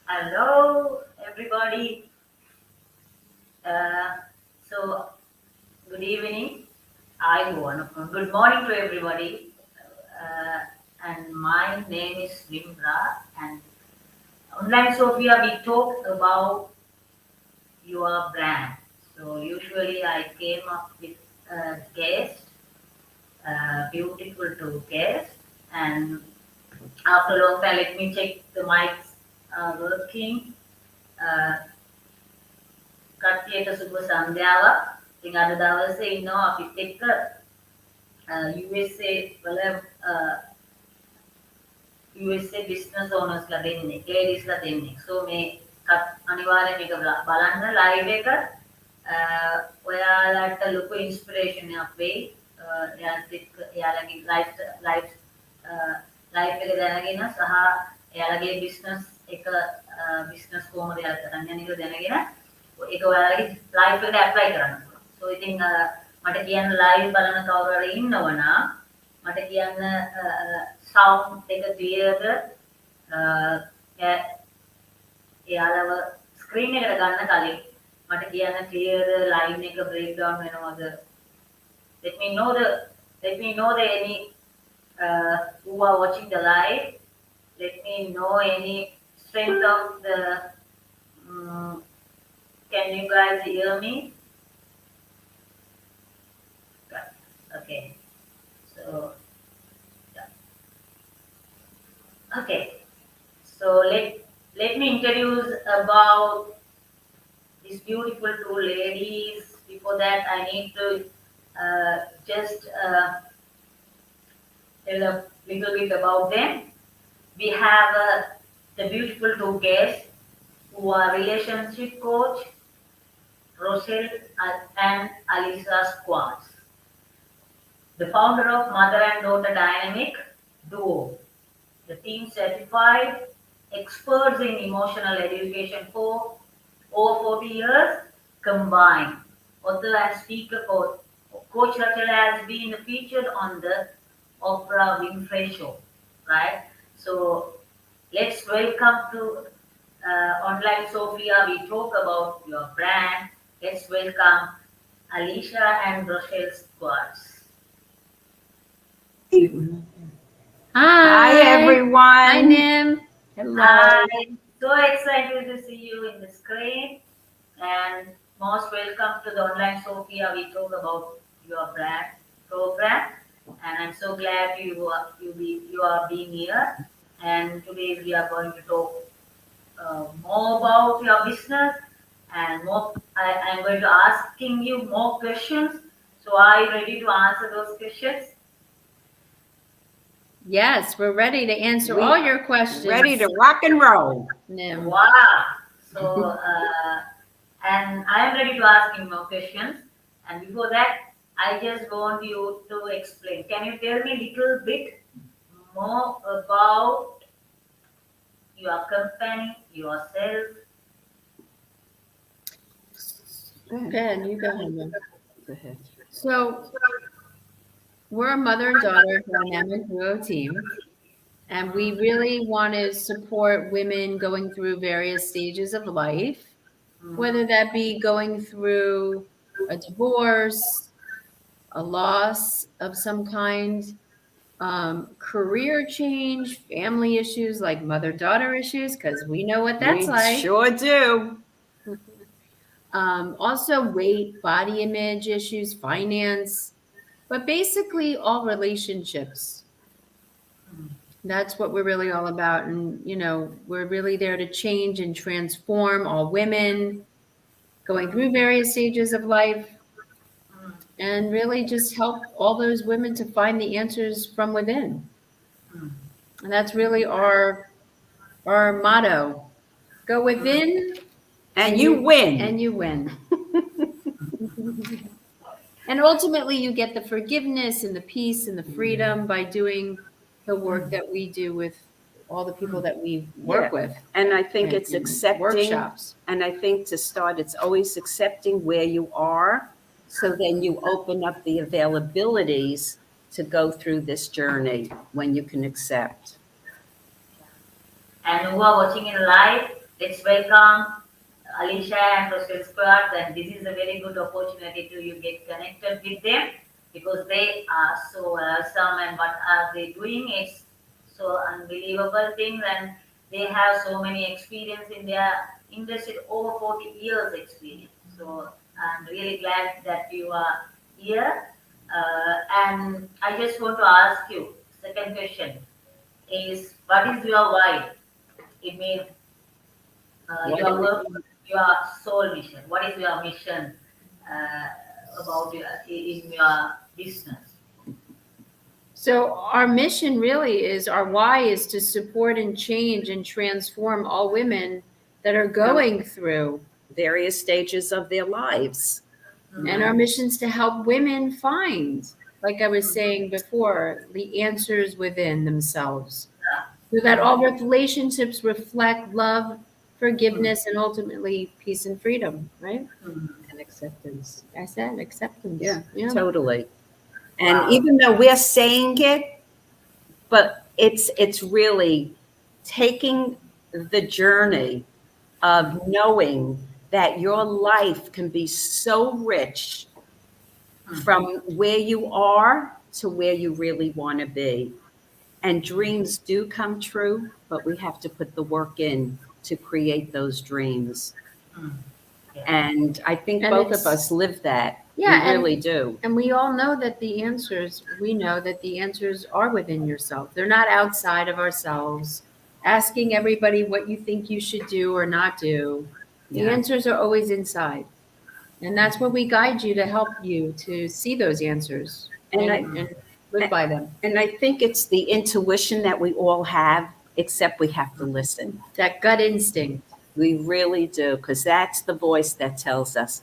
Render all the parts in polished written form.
Hello, everybody. Uh, so, good evening. Good morning to everybody. Uh, and my name is Vimra. And online Sophia, we talk about your brand. So, usually I came up with a guest, beautiful to guest. And after a long time, let me check the mics working. Uh, කට්ටියට සුබ සන්ධ්‍යාවක්. ඉතින් අද දවසේ ඉන්නවා අපිත් එක්ක USA වල USA business owners ලා දෙන්නෙක්, ladies ලා දෙන්නෙක්. So මේ අනිවාර්යෙන් මේක බලන්න live එක. ඔයාලට ලොකු inspiration එකක් වෙයි. එයාලත් එක්ක එයාලගේ life life එක දැනගෙන සහ එයාලගේ business එක business කොහොමද එයාලා කරන්නේ කියන එක දැනගෙන ඒක ඔයාලගේ ලයිව් එකට ඇප්ලයි කරන්න පුළුවන්. සෝ ඉතින් මට කියන්න ලයිව් බලන කවුරු හරි ඉන්නවනම් මට කියන්න සවුන්ඩ් එක ක්ලියර්ද එයාලව ස්ක්‍රීන් එකට ගන්න කලින් මට කියන්න ක්ලියර්ද ලයින් එක බ්‍රේක් ඩවුන් වෙනවද let me know the any who are watching the live. Let me know any strength of the can you guys hear me? Okay. So, yeah. Okay. So let me introduce about these beautiful two ladies. Before that, I need to just tell a little bit about them. We have the beautiful two guests who are relationship coach, Rochelle and Alisha Schwartz, the founder of Mother and Daughter Dynamic Duo, the team certified experts in emotional education for over 40 years combined. Author and speaker Coach Rochelle has been featured on the Oprah Winfrey Show, right? So let's welcome to online Sophia. We talk about your brand. Let's welcome Alisha and Rochelle Schwartz. Hi everyone. Hi Nim. Hello. Hi. So excited to see you in the screen. And most welcome to the online Sophia. We talk about your brand program. And I'm so glad you are being here. And today we are going to talk more about your business and more. I'm going to asking you more questions. So are you ready to answer those questions? Yes, we're ready to answer all your questions. Ready to rock and roll. Nim. Wow. So and I'm ready to ask you more questions. And before that, I just want you to explain. Can you tell me a little bit more about your company, yourself? Good, you go ahead. Nim. Go ahead. So we're a mother and daughter dynamic duo team, and we really want to support women going through various stages of life, whether that be going through a divorce, a loss of some kind, career change, family issues like mother-daughter issues, because we know what that's like. Sure do. Also weight, body image issues, finance, but basically all relationships. That's what we're really all about. And, you know, we're really there to change and transform all women going through various stages of life and really just help all those women to find the answers from within. And that's really our motto. Go within And you win. and you win. And ultimately you get the forgiveness and the peace and the freedom by doing the work that we do with all the people that we work with. And I think and it's accepting. Workshops. And I think to start, it's always accepting where you are. So then you open up the availabilities to go through this journey when you can accept. And who are watching in live, Let's welcome Alisha and Rochelle Schwartz, and this is a very good opportunity to you get connected with them because they are so awesome and what are they doing? It's so unbelievable things, and they have so many experience in their industry, over 40 years experience. So I'm really glad that you are here. And I just want to ask you, second question is, what is your why? It means What your do work, we, your soul mission. What is your mission uh, about your, in your business? So our mission really is our why is to support and change and transform all women that are going through. various stages of their lives? And our mission is to help women find, like I was saying before, the answers within themselves. So that all relationships reflect love, forgiveness, and ultimately peace and freedom, right? And acceptance. I said acceptance. Yeah, Yeah. totally. And Wow. even though we're saying it, but it's really taking the journey of knowing that your life can be so rich from where you are to where you really want to be. And dreams do come true, but we have to put the work in to create those dreams. Mm. Yeah. And I think And both of it's- us live that. Yeah, We really do. And we all know that the answers, we know that the answers are within yourself. They're not outside of ourselves. Asking everybody what you think you should do or not do. The Yeah. answers are always inside. And that's where we guide you to help you to see those answers And and live by them. And I think it's the intuition that we all have, except we have to listen. That gut instinct. We really do, because that's the voice that tells us,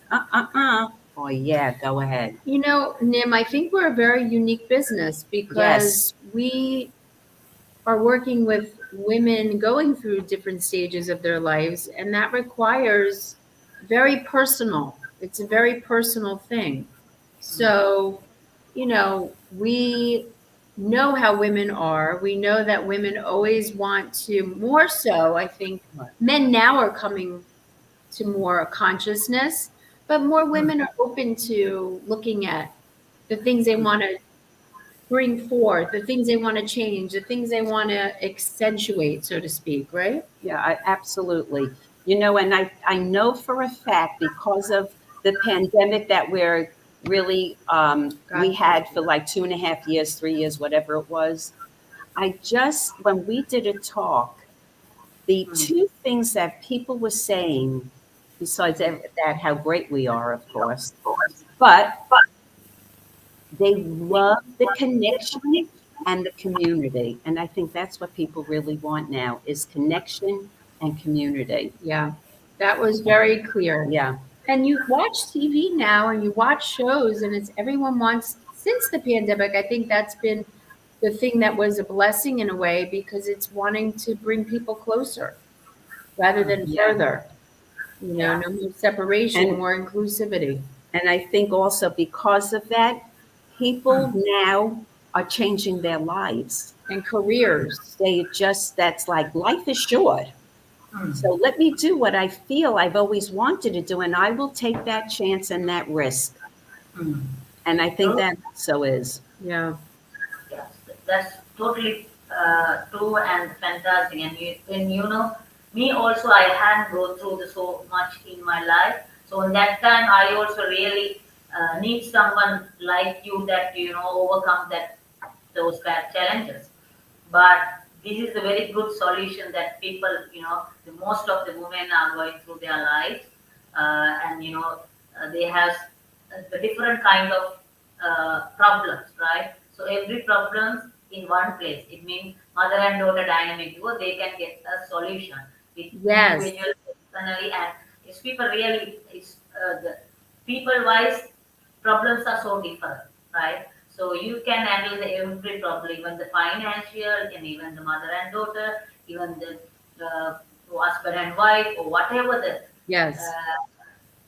or yeah, go ahead. You know, Nim, I think we're a very unique business because we are working with women going through different stages of their lives, and that requires very personal. It's a very personal thing. So, you know, we know how women are. We know that women always want to, more so, I think Right. men now are coming to more consciousness, but more women are open to looking at the things they want to bring forth, the things they want to change, the things they want to accentuate, so to speak, right? Yeah, absolutely. And I know for a fact because of the pandemic that we're really, we had for like 2.5 years, 3 years, whatever it was. When we did a talk, the two things that people were saying, besides that, how great we are, of course, but they love the connection and the community. And I think that's what people really want now is connection and community. Yeah, that was very clear. Yeah. And you watch TV now and you watch shows, and it's everyone wants, since the pandemic, I think that's been the thing that was a blessing in a way because it's wanting to bring people closer rather than Yeah. further. You know, no more separation, And- more inclusivity. And I think also because of that, people now are changing their lives. And careers. That's like life is short. So let me do what I feel I've always wanted to do, and I will take that chance and that risk. And I think that so is. Yeah. Yes, that's totally true and fantastic. And you know, me also, I hadn't go through so much in my life. So in that time, I also really need someone like you that overcome those bad challenges. But this is a very good solution that people, the most of the women are going through their lives, and they have the different kind of problems, right? So every problem in one place. It means mother and daughter dynamic duo. They can get a solution with Yes. individual, personally, and it's people really. It's the people wise problems are so different, right? So you can handle every problem, even the financial, and even the mother and daughter, even the husband and wife, or whatever the Yes.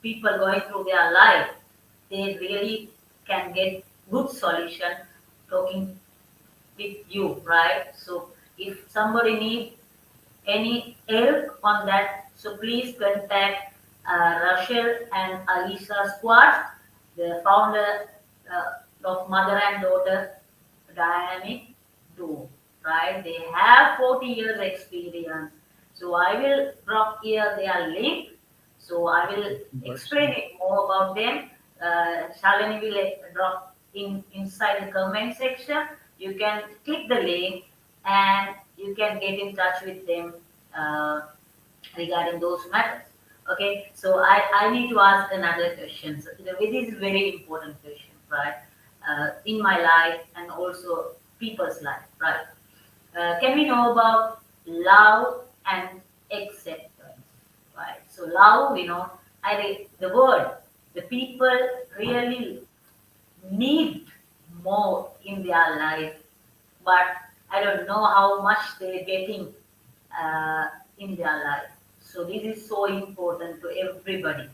people going through their life. They really can get good solution talking with you, right? So if somebody needs any help on that So please contact Rochelle and Alisha Schwartz, the founder of Mother and Daughter Dynamic Duo. Right? They have 40 years experience. So I will drop here their link. So I will explain it more about them. Shalini will drop inside the comment section. You can click the link and you can get in touch with them regarding those matters. Okay, so I need to ask another question. So, this is very important question, right? In my life and also people's life, right? Can we know about love and acceptance, right? So love, the word, the people really need more in their life, but I don't know how much they're getting in their life. So this is so important to everybody,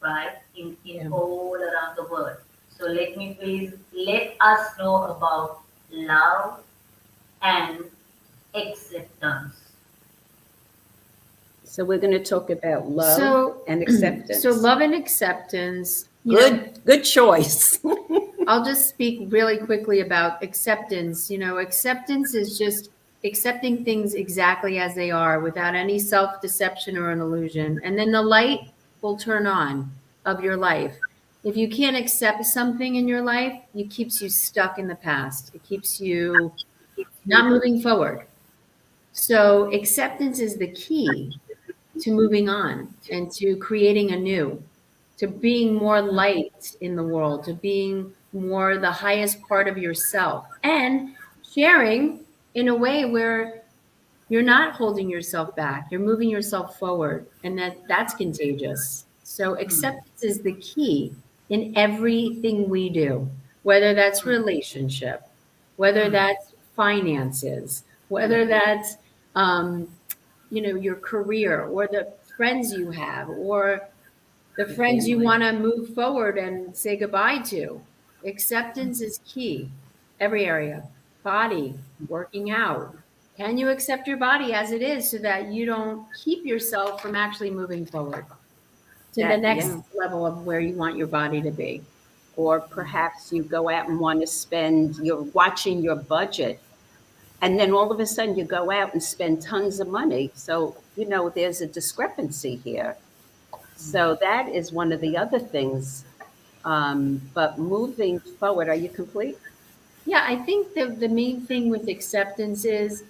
right? In all around the world. So let us know about love and acceptance. So we're going to talk about love and So acceptance. love and acceptance. you know, Good choice. I'll just speak really quickly about acceptance. Acceptance is just accepting things exactly as they are without any self-deception or an illusion. And then the light will turn on of your life. If you can't accept something in your life, it keeps you stuck in the past. It keeps you not moving forward. So acceptance is the key to moving on and to creating anew, to being more light in the world, to being more the highest part of yourself, and sharing in a way where you're not holding yourself back, you're moving yourself forward, and that's contagious. So acceptance is the key in everything we do, whether that's relationship, whether that's finances, whether that's your career or the friends you have or the friends you want to move forward and say goodbye to. Acceptance is key. Every area. Body, working out. Can you accept your body as it is so that you don't keep yourself from actually moving forward to the next level of where you want your body to be? Or perhaps you go out and want to spend, you're watching your budget, and then all of a sudden you go out and spend tons of money. So, there's a discrepancy here. So that is one of the other things. But moving forward, are you complete? Yeah, I think the main thing with acceptance is,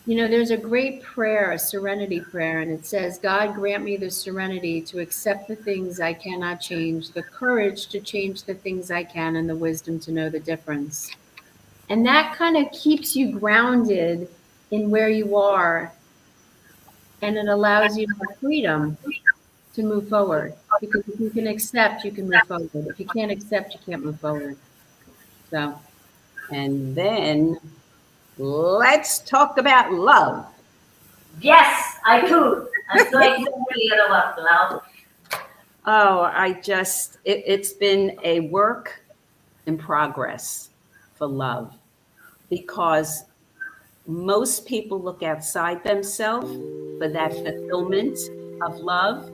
there's a great prayer, a serenity prayer, and it says, God grant me the serenity to accept the things I cannot change, the courage to change the things I can, and the wisdom to know the difference. And that kind of keeps you grounded in where you are, and it allows you to have freedom to move forward. Because if you can accept, you can move forward. If you can't accept, you can't move forward. So, And then let's talk about love. Yes, I do. I'm so excited to hear about love. Oh, it's been a work in progress for love, because most people look outside themselves for that fulfillment of love,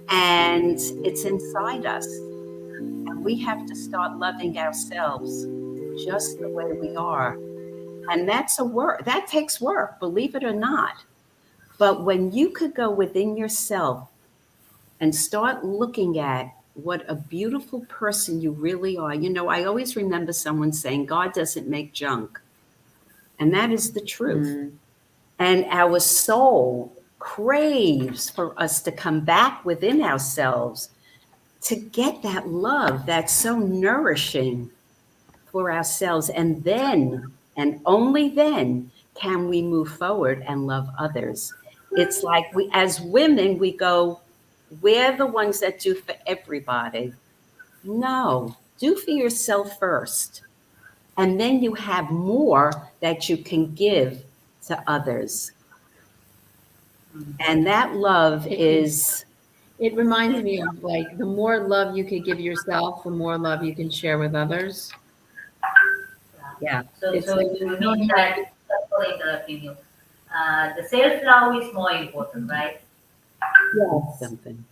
and it's inside us. And we have to start loving ourselves just the way we are. And that's that takes work, believe it or not. But when you could go within yourself and start looking at what a beautiful person you really are. I always remember someone saying, God doesn't make junk. And that is the truth. And our soul craves for us to come back within ourselves to get that love that's so nourishing for ourselves. And then, and only then, can we move forward and love others. It's like as women, we go, we're the ones that do for everybody. No, do for yourself first. And then you have more that you can give to others. And that love is... It reminds me of the more love you could give yourself, the more love you can share with others. Yeah. So you mean that, sorry interrupting you. The self-love is more important, right? Yes. Something.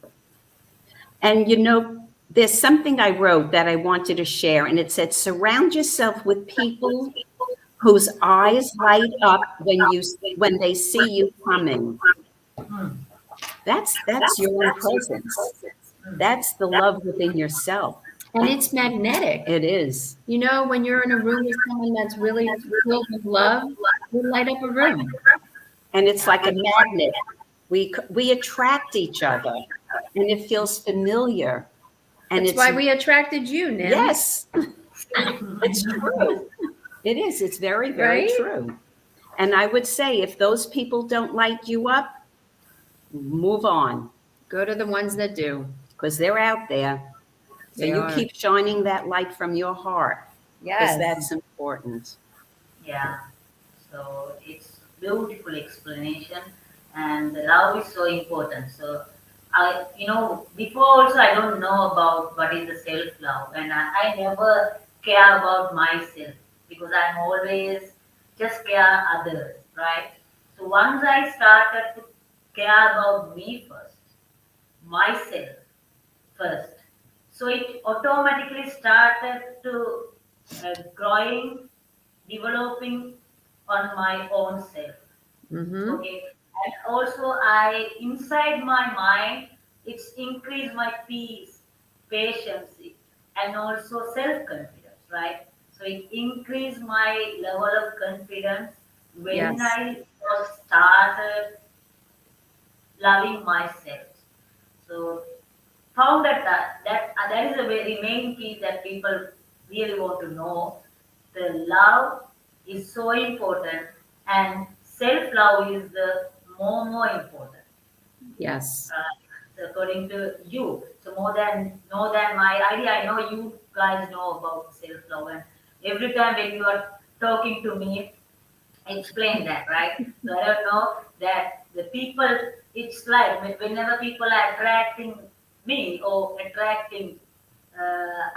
And you know, there's something I wrote that I wanted to share, and it said, surround yourself with people whose eyes light up when they see you coming. Hmm. That's your own presence. That's the love within yourself. And it's magnetic. It is. You know, when you're in a room with someone that's really filled with love, you light up a room. And it's like a magnet. We attract each other, and it feels familiar. And That's it's why we attracted you, Nim. yes, it's true. It is. It's very, very Right? true. And I would say if those people don't light you up, move on, Go to the ones that do. because they're out there. So They you are. keep shining that light from your heart, because that's important. Yeah. So it's beautiful explanation, and the love is so important. So before also I don't know about what is the self love, and I never care about myself because I'm always just care others, right? So once I started to care about me first, myself first, so it automatically started to growing, developing on my own self. Mm-hmm. Okay. And also I inside my mind it's increased my peace, patience, and also self-confidence, right? So it increased my level of confidence when Yes. I first started loving myself. So found that is a very main key that people really want to know. The love is so important, and self love is the more important. Yes. According to you, so more than my idea, I know you guys know about self love, and every time when you are talking to me, explain that, right? So I don't know that the people, it's like whenever people are attracting me or attracting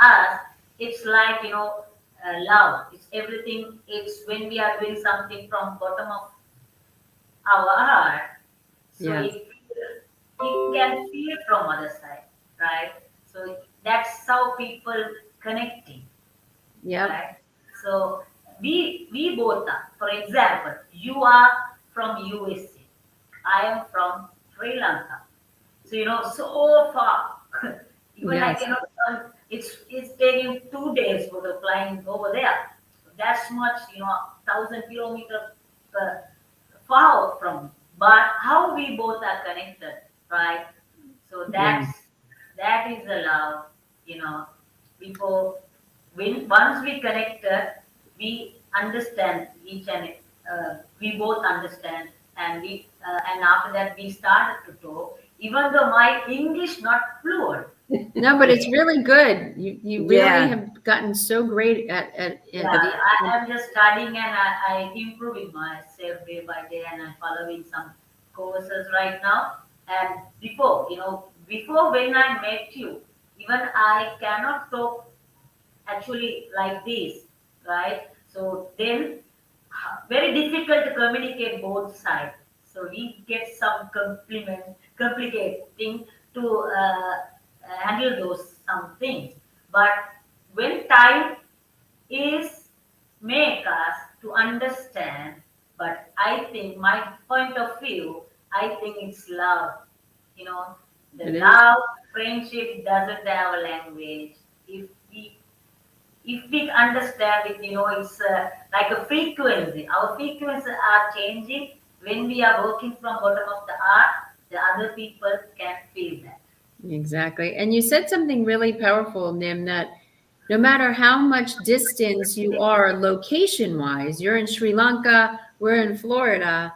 us, it's like, love. It's everything. It's when we are doing something from bottom of our heart. So Yes. it can feel from other side, right? So that's how people connecting. Yep. Right? So we both are. For example, you are from USA. I am from Sri Lanka. So so far. Even I Yes. cannot. It's taking 2 days for the flying over there. That's much, 1,000 kilometers far from. But how we both are connected, right? So Yeah. that is the love, you know. Before when once we connected, we understand each and we both understand, and after that we started to talk. Even though my English not fluent, No, but it's really good. You really Yeah. have gotten so great yeah, I am just studying and I improving myself day by day, and I'm following some courses right now. And before when I met you, even I cannot talk actually like this, right? So then very difficult to communicate both sides. So we get some complicating to handle those some things. But when time is make us to understand, but I think my point of view, I think it's love. You know, the It is. love, friendship doesn't have a language. If we if we understand it, it's like a frequency. Our frequencies are changing when we are working from bottom of the heart. The other people can feel that. Exactly. And you said something really powerful, Nim, that no matter how much distance you are location wise, you're in Sri Lanka, we're in Florida,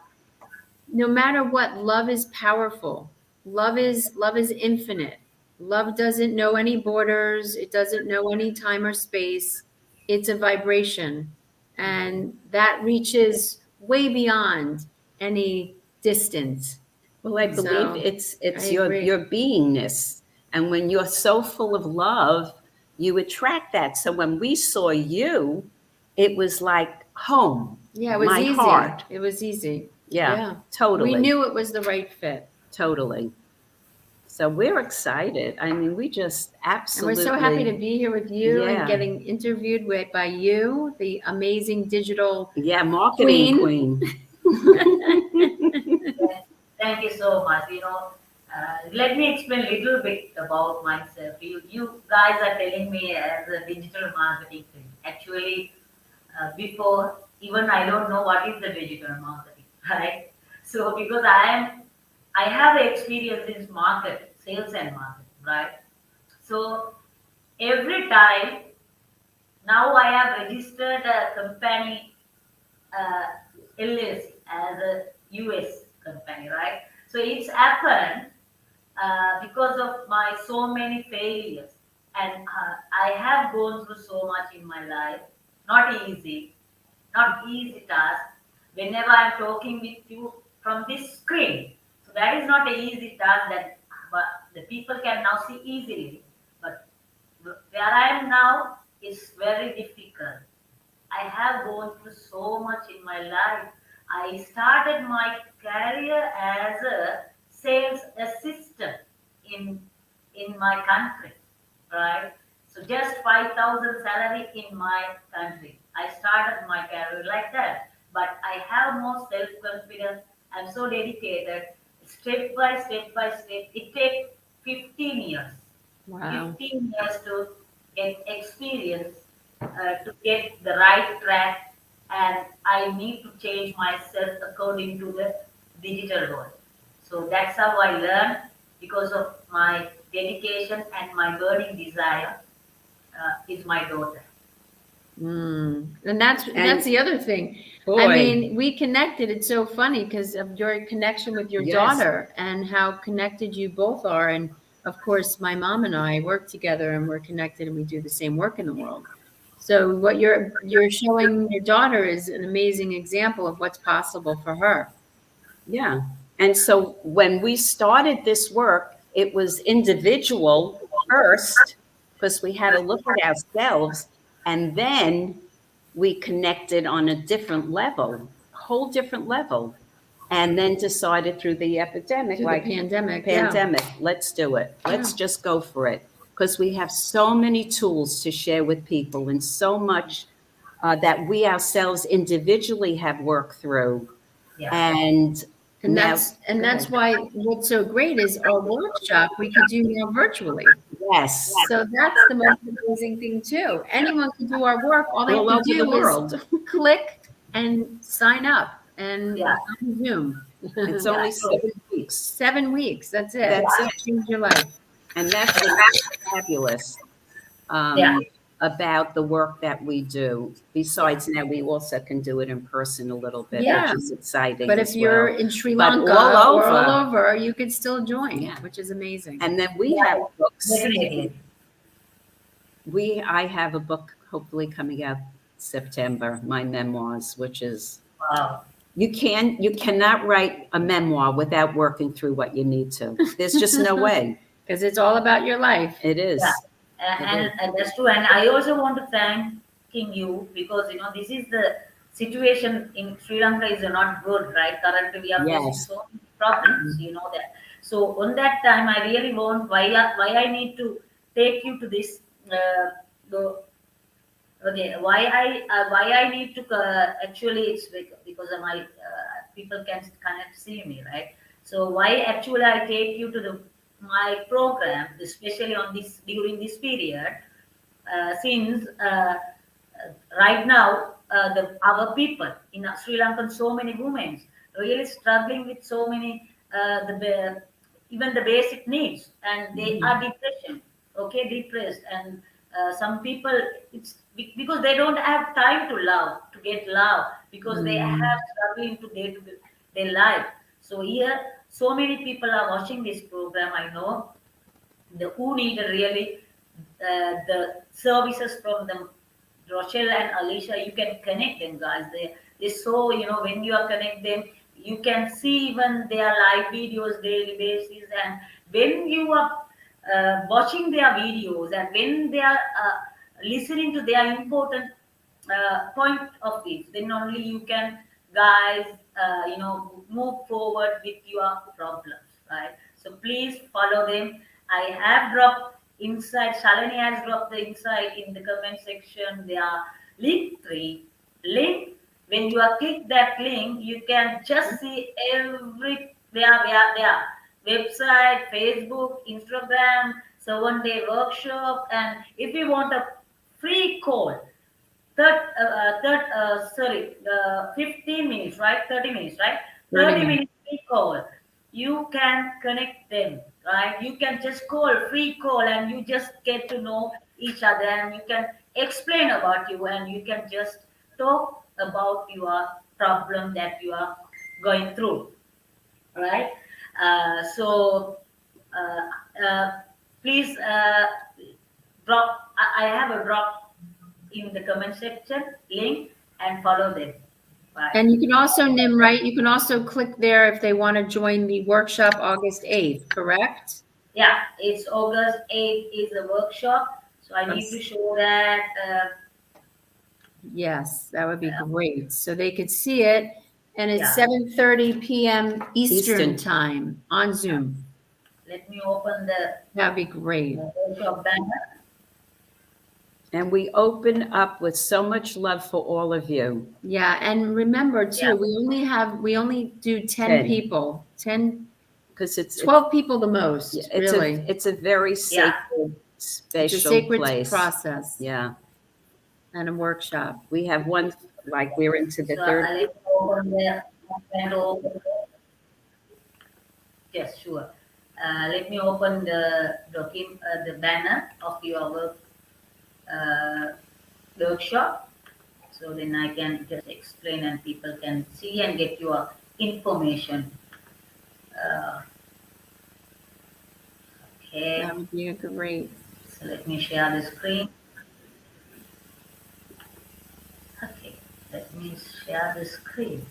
no matter what, love is powerful. Love is infinite. Love doesn't know any borders, it doesn't know any time or space. It's a vibration, and that reaches way beyond any distance. Well, I believe So I it's agree. your beingness, and when you're so full of love, you attract that. So when we saw you, it was like home, Yeah, it was my easy. heart. It was easy. Yeah, Yeah. We totally, knew it was the right fit. totally. So we're excited. I mean, we just And we're absolutely. so happy to be here with you and Yeah. getting interviewed by you, the amazing digital Yeah, marketing queen. Thank you so much. Let me explain a little bit about myself. You guys are telling me as a digital marketing thing. Actually, before even I don't know what is the digital marketing, right? So because I have experience in market, sales and marketing, right? So every time now I have registered a company uh, LLC as a US company, right? So it's happened because of my so many failures, and I have gone through so much in my life. Not easy, not easy task. Whenever I'm talking with you from this screen, so that is not an easy task that the people can now see easily. But where I am now is very difficult. I have gone through so much in my life. I started my career as a sales assistant in in my country, right? So just 5,000 salary in my country. I started my career like that, but I have more self confidence. I'm so dedicated. Step by step by step, it takes 15 years. Wow. 15 years to get experience, to get the right track, and I need to change myself according to the digital world. So that's how I learned because of my dedication and my burning desire is my daughter. And that's the other thing. I boy, mean, we connected. It's so funny because of your connection with your yes, daughter and how connected you both are. And of course, my mom and I work together and we're connected and we do the same work in the world. So what you're showing your daughter is an amazing example of what's possible for her. yeah. And so when we started this work, it was individual first because we had to look at ourselves, and then we connected on a different level, a whole different level, and then decided through the epidemic, Through the like pandemic, yeah. pandemic, let's do it. Let's Yeah. just go for it because we have so many tools to share with people and so much that we ourselves individually have worked through. Yeah, And And now, that's good. why what's so great is our workshop we could do now virtually. Yes, So that's the most amazing thing too. Anyone can do our work. All they have all to over the do is world. click and sign up and yeah, on Zoom. It's yeah, only true. 7 weeks. 7 weeks. That's it. That's it. Change your life. And that's what's fabulous Yeah, about the work that we do. Besides, now we also can do it in person a little bit, Yeah. which is exciting But if as you're well. in Sri But Lanka all or all over. over, you could still join, Yeah. which is amazing. And then we yeah, have books. definitely. I have a book hopefully coming out September, my memoirs, which is Wow. you cannot write a memoir without working through what you need to. There's just no way. Because it's all about your life. It is. Yeah, It and, is. and that's true. And I also want to thanking you because this is the situation in Sri Lanka is not good, right? Currently, we are facing Yes. so many problems. You know that. So on that time, I really want why I need to take you to this. The, okay, why I need to actually it's because of my people cannot see me, right? So why actually I take you to the my program, especially on this during this period, since right now our people in Sri Lanka, so many women really struggling with so many even the basic needs, and they are depression, okay, depressed, and some people it's because they don't have time to get love because they have struggling to their life. So here, so many people are watching this program. I know the who need really the services from the Rochelle and Alisha. You can connect them, guys. They so when you are connect them, you can see even their live videos daily basis, and when you are watching their videos and when they are listening to their important point of it, then only you can guys move forward with your problems, right? So please follow them. I have dropped inside, Shalini has dropped the inside in the comment section. They are link three. Link, when you are click that link, you can just see every, there. Website, Facebook, Instagram, 7-day workshop, and if you want a free call, 15 minutes, right? 30 minutes, right? 30 30 minutes. minutes free call. You can connect them, right? You can just call, free call, and you just get to know each other, and you can explain about you, and you can just talk about your problem that you are going through, right? So uh, please drop. I have a drop in the comment section link and follow them. Bye. And you can also, Nim, right? You can also click there if they want to join the workshop August 8th, correct? Yeah, it's August 8th is the workshop. So I need to show that. Yes, that would be great. So they could see it. And it's Yeah. 7:30 p.m. Eastern Eastern. time on Zoom. Let me open the That'd be great. workshop banner. And we open up with so much love for all of you. Yeah, and remember too, Yeah. we only do 10 10. people, 10, Because it's 12 people the most, yeah, it's really. it's a very sacred, It's special a sacred place. process Yeah, and a workshop. we have one, like we're into the So third. I'll let me open the banner. Yes, sure. Let me open the banner of your workshop. So then I can just explain and people can see and get your information. Uh, okay, That would be a great. so let me share the screen. Okay, let me share the screen.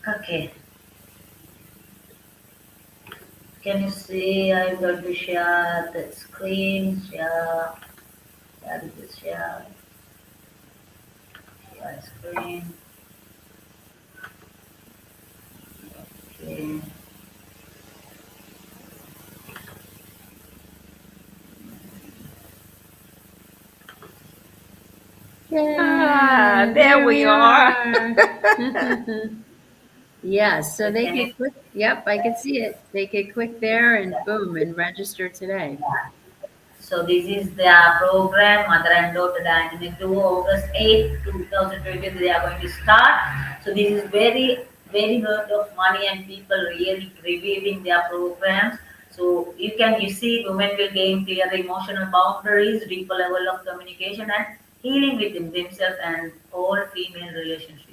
Okay, can you see? I'm going to share the screen. Share screen. Okay. Ah, there we are. Yes, so they Can could click, yep, I can see it. They could click there and boom, and register today. So this is their program, Mother and Daughter Dynamic Duo, August 8th, 2020. They are going to start. So this is very, very worth of money, and people really reviewing their programs. So you see, women will gain clear emotional boundaries, deeper level of communication, and healing within themselves and all female relationships.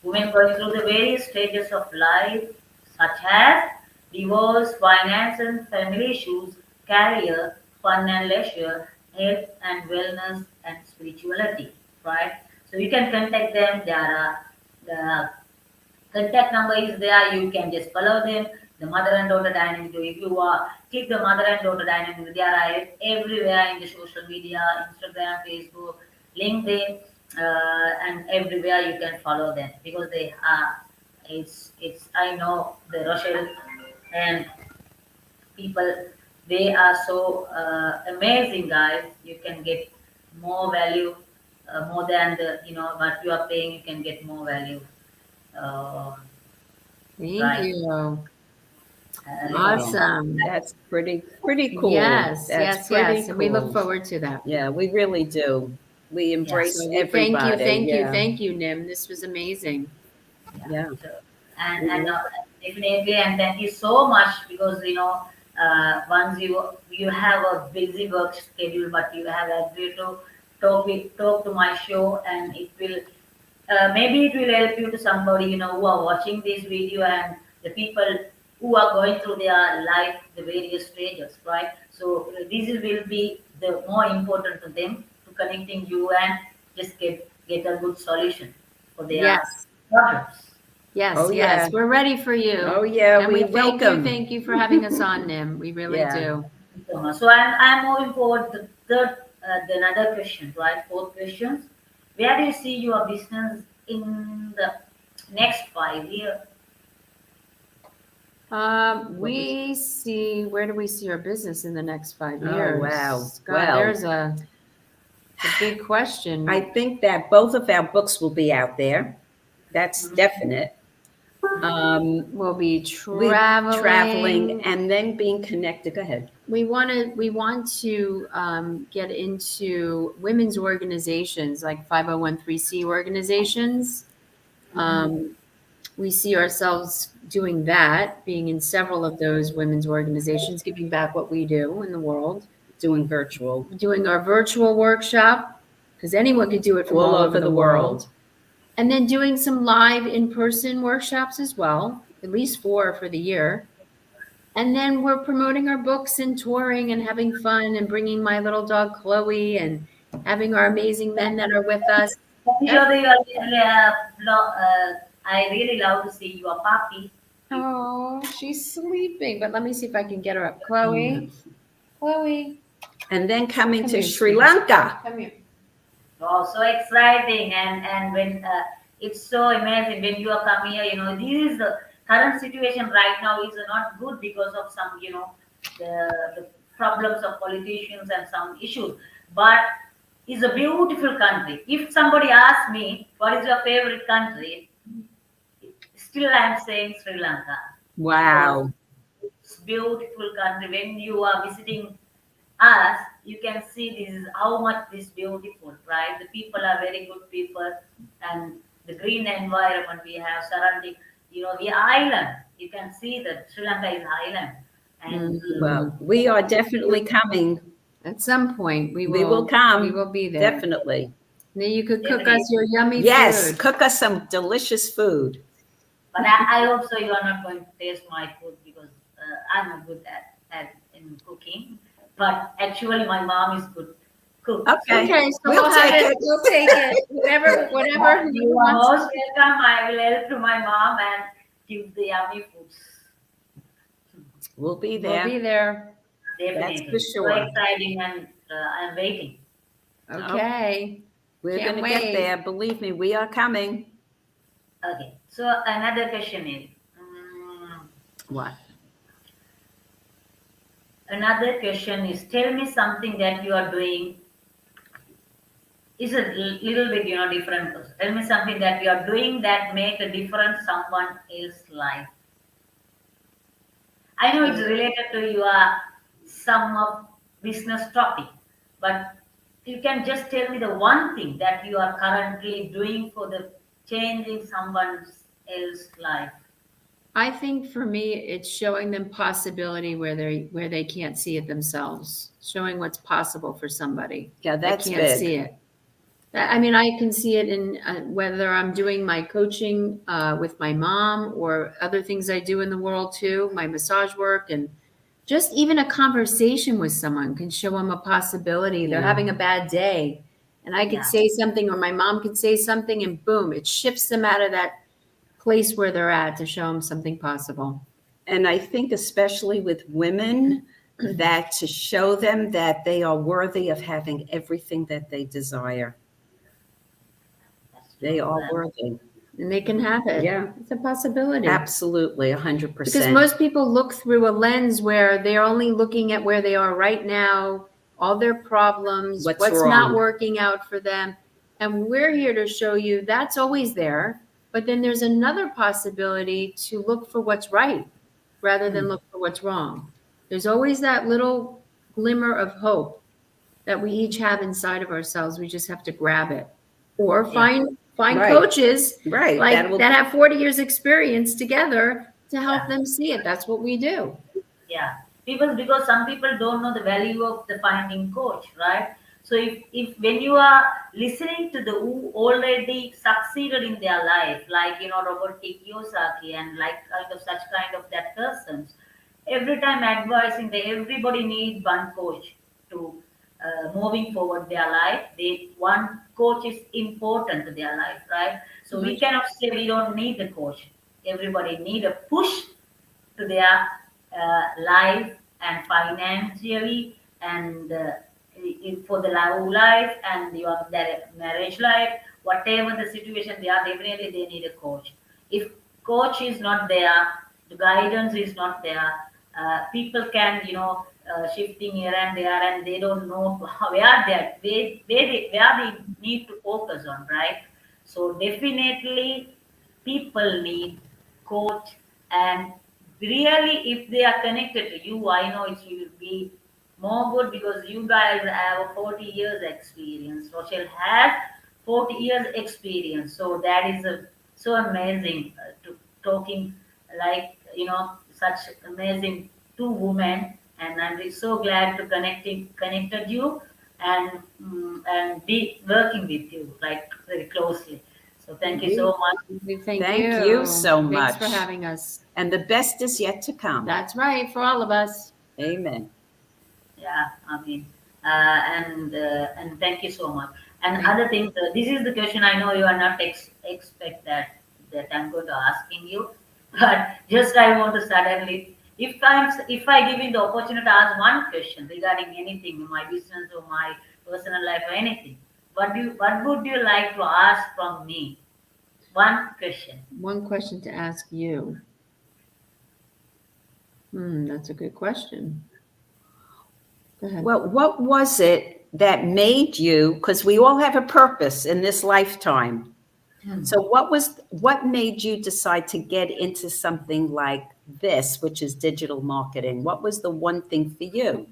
Women going through the various stages of life, such as divorce, finance and family issues, career, fun and leisure, health and wellness, and spirituality. Right? So you can contact them. There are the contact number is there. You can just follow them. The mother and daughter dynamic. If you click the mother and daughter dynamic, they are everywhere in the social media, Instagram, Facebook, LinkedIn, and everywhere you can follow them because they are. It's I know the Rochelle and people, they are so amazing guys. You can get more value, more than the what you are paying. You can get more value. Uh, Thank right. you. Let me Awesome. That's pretty cool. Yes, That's yes, pretty yes. And we look cool. forward to that. Yeah, we really do. We embrace So we everybody. thank you, Nim. This was amazing. Yeah. So, and definitely, and thank you so much because once you have a busy work schedule, but you have agreed to talk to my show, and it will maybe it will help you to somebody who are watching this video and the people who are going through their life, the various stages, right? So will be the more important to them to connecting you and just get a good solution. for their Yes. problems. Yes, Oh, yeah. yes. We're ready for you. Oh, yeah, And we thank welcome. you for having us on, Nim. We really Yeah. do. So much. So I'm moving forward the third, the another question, right? Fourth questions. Where do you see your business in the next 5 years? Where do we see our business in the next 5 Oh, years? wow. God, Well, there's a big question. I think that both of our books will be out there. That's definite. We'll be We traveling. traveling and then being connected. Go ahead. We want to get into women's organizations like 501(c) organizations. We see ourselves doing that, being in several of those women's organizations, giving back what we do in the world, Doing virtual. doing our virtual workshop, because anyone could do it from all over the world. And then doing some live in-person workshops as well, at least 4 for the year. And then we're promoting our books and touring and having fun and bringing my little dog Chloe and having our amazing men that are with us. Usually, I really love to see your puppy. Oh, she's sleeping, but let me see if I can get her up. Chloe, Chloe, And then coming Come to here, Sri sweetie. Lanka. come here. Oh, so exciting! And when it's so amazing when you are come here, this is the current situation right now is not good because of some, the problems of politicians and some issues. But it's a beautiful country. If somebody asks me what is your favorite country, still I'm saying Sri Lanka. Wow. It's beautiful country. When you are visiting us, you can see this is how much this beautiful, right? The people are very good people, and the green environment we have surrounding. The island. You can see that Sri Lanka is island, and Well, we are definitely coming. At some point, we We will will come. We will be there. Definitely. Then you could cook Definitely. us your yummy Yes, food. cook us some delicious food. but I hope so you are not going to taste my food because I'm not good at in cooking. But actually, my mom is good cook. Okay. Okay, so We'll we'll have take it. it. We'll take it. Whatever he You are wants. most welcome. I will help to my mom and give the yummy foods. We'll be We'll there. be there. Definitely. for sure. So exciting, and I'm waiting. Okay. We're Can't going to get wait. there. Believe me, we are coming. Okay. So another question is, What? tell me something that you are doing. Is a little bit, different. Tell me something that you are doing that make a difference someone else's life. I know it's related to your some of business topic, but you can just tell me the one thing that you are currently doing for the changing someone else's life. I think for me, it's showing them possibility where they can't see it themselves. Showing what's possible for somebody Yeah, that that's can't big. see it. I mean, I can see it in whether I'm doing my coaching with my mom or other things I do in the world too, my massage work, and just even a conversation with someone can show them a possibility. They're Yeah. having a bad day, and I could Yeah. say something, or my mom could say something, and boom, it shifts them out of that place where they're at to show them something possible. And I think especially with women, that to show them that they are worthy of having everything that they desire. That's They true. are worthy. And they can have it. Yeah. It's a possibility. Absolutely, 100%. Because most people look through a lens where they're only looking at where they are right now, all their problems, What's what's wrong. not working out for them. And we're here to show you that's always there. But then there's another possibility to look for what's right rather than look for what's wrong. There's always that little glimmer of hope that we each have inside of ourselves. We just have to grab it or find Right. coaches Right. like will- that have 40 years experience together to help Yeah. them see it. That's what we do. Yeah, because some people don't know the value of the finding coach, right? So if when you are listening to the who already succeeded in their life, like Robert Kiyosaki and like kind of such kind of that persons, every time advising that everybody needs one coach to moving forward their life. One coach is important to their life, right? So we cannot say we don't need a coach. Everybody need a push to their life and financially and for the love life and their marriage life, whatever the situation they are, definitely they need a coach. If coach is not there, the guidance is not there, people can shifting here and there and they don't know where they need to focus on, right? So definitely people need coach. And really, if they are connected to you, I know it will be more good because you guys have 40 years experience. Rochelle has 40 years experience, so that is so amazing to talking like such amazing two women. And I'm really so glad to connected you and be working with you like very closely. So thank you so much. Thank Thank you so Thanks for much. having us. And the best is yet to come. That's right, for all of us. Amen. Yeah, I mean, and thank you so much. And other things, this is the question I know you are not expect that I'm going to asking you, but just I want to suddenly, if I give you the opportunity to ask one question regarding anything, my business or my personal life or anything, what would you like to ask from me? One question. One question to ask you. That's a good question. Go ahead. Well, what was it that made you, because we all have a purpose in this lifetime. So what made you decide to get into something like this, which is digital marketing? What was the one thing for you?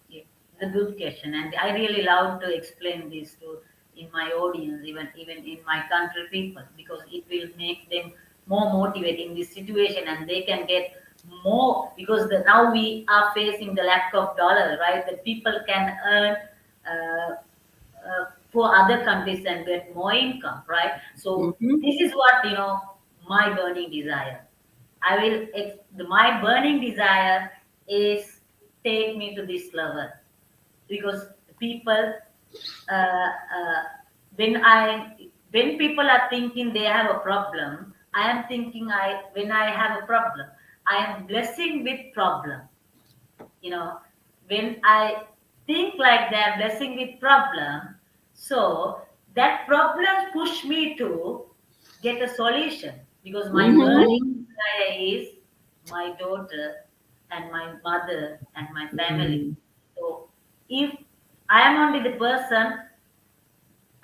Yeah, it's a good question, and I really love to explain this to in my audience, even in my country people, because it will make them more motivated in this situation, and they can get more because now we are facing the lack of dollar, right? The people can earn uh, for other countries and get more income, right? So Mhm. this is what my burning desire. My burning desire is take me to this level because people uh, uh, when I when people are thinking they have a problem, I am thinking I when I have a problem, I am blessing with problem. You know, when I think like they're blessing with problem, so that problem push me to get a solution because my burning Mhm. desire is my daughter and my mother and my family. Mm. So if I am only the person,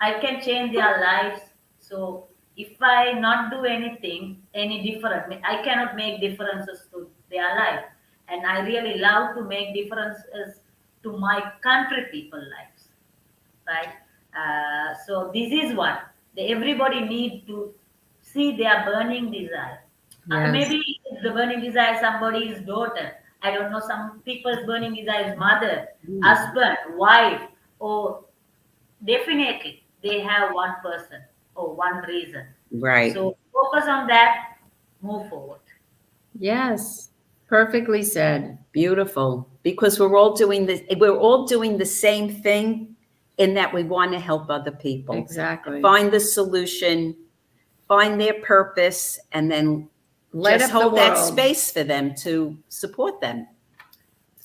I can change their lives. So if I not do anything any different, I cannot make differences to their life. And I really love to make differences to my country people lives, right? So this is what everybody need to see their burning desire. Yes. Maybe the burning desire somebody's daughter. I don't know. Some people's burning desire is mother, husband, wife, or definitely they have one person or one reason. Right. So focus on that, move forward. Yes. Perfectly said. Beautiful. Because we're all doing the same thing in that we want to help other people. Exactly. Find the solution, find their purpose, and then Light just up the hold that world. space for them to support them.